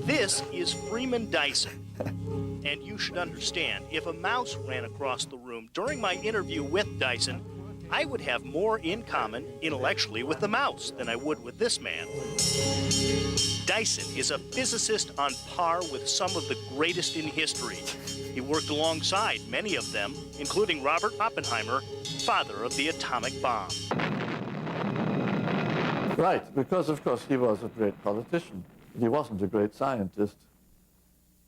This is Freeman Dyson. And you should understand, if a mouse ran across the room during my interview with Dyson, I would have more in common intellectually with the mouse than I would with this man. Dyson is a physicist on par with some of the greatest in history. He worked alongside many of them, including Robert Oppenheimer, father of the atomic bomb. Right, because of course he was a great politician. He wasn't a great scientist.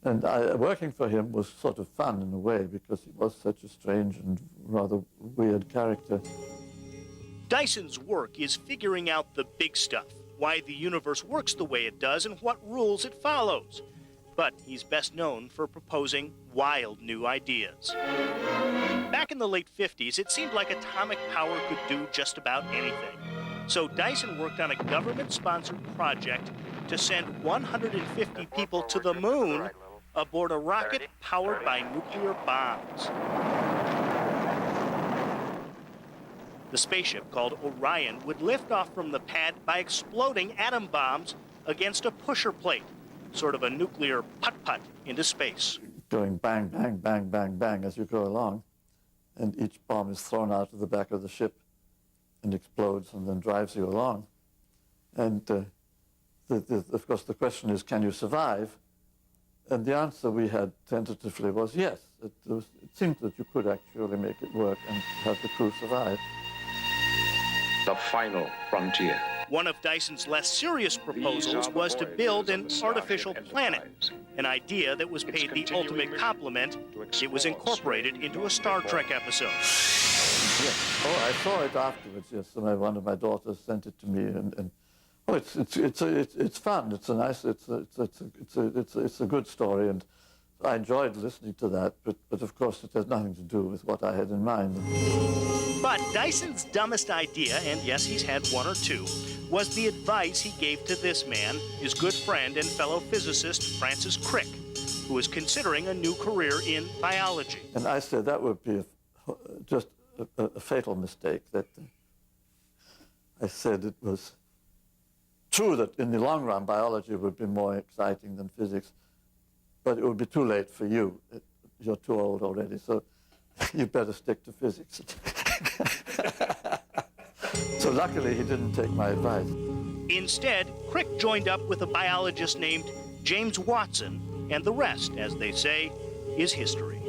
And working for him was sort of fun in a way because he was such a strange and rather weird character. Dyson's work is figuring out the big stuff, why the universe works the way it does and what rules it follows. But he's best known for proposing wild new ideas. Back in the late 50s, it seemed like atomic power could do just about anything. So Dyson worked on a government-sponsored project to send 150 people to the moon aboard a rocket powered by nuclear bombs. The spaceship, called Orion, would lift off from the pad by exploding atom bombs against a pusher plate, sort of a nuclear putt-putt into space. Going bang, bang, bang, bang, bang as you go along, and each bomb is thrown out of the back of the ship and explodes and then drives you along. And of course, the question is, can you survive? And the answer we had tentatively was yes. It seemed that you could actually make it work and have the crew survive. The final frontier. One of Dyson's less serious proposals was to build an artificial planet, an idea that was paid the ultimate compliment. It was incorporated into a Star Trek episode. Yes. Oh, I saw it afterwards, yes. One of my daughters sent it to me, and oh, it's fun. It's a nice, it's a good story, and I enjoyed listening to that. But of course, it has nothing to do with what I had in mind. But Dyson's dumbest idea, and yes, he's had one or two, was the advice he gave to this man, his good friend and fellow physicist Francis Crick, who was considering a new career in biology. And I said that would be just a fatal mistake. That I said it was true that in the long run, biology would be more exciting than physics, but it would be too late for you. You're too old already, so you better stick to physics. So luckily, he didn't take my advice. Instead, Crick joined up with a biologist named James Watson, and the rest, as they say, is history.